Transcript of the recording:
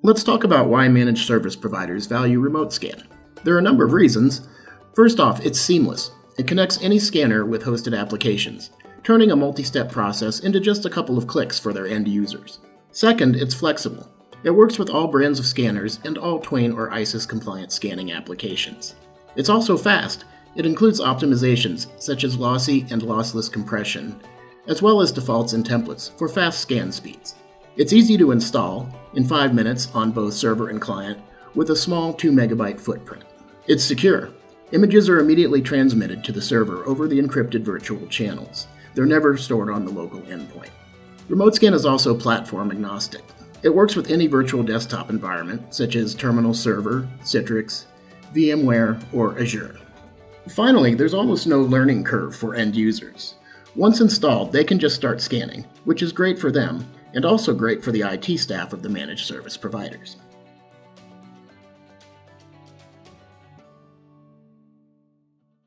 Let's talk about why managed service providers value Remote Scan. There are a number of reasons. First off, it's seamless. It connects any scanner with hosted applications, turning a multi-step process into just a couple of clicks for their end users. Second, it's flexible. It works with all brands of scanners and all Twain or ISIS-compliant scanning applications. It's also fast. It includes optimizations such as lossy and lossless compression, as well as defaults and templates for fast scan speeds. It's easy to install, in 5 minutes on both server and client, with a small 2 megabyte footprint. It's secure. Images are immediately transmitted to the server over the encrypted virtual channels. They're never stored on the local endpoint. Remote Scan is also platform agnostic. It works with any virtual desktop environment, such as Terminal Server, Citrix, VMware, or Azure. Finally, there's almost no learning curve for end users. Once installed, they can just start scanning, which is great for them, and also great for the IT staff of the managed service providers.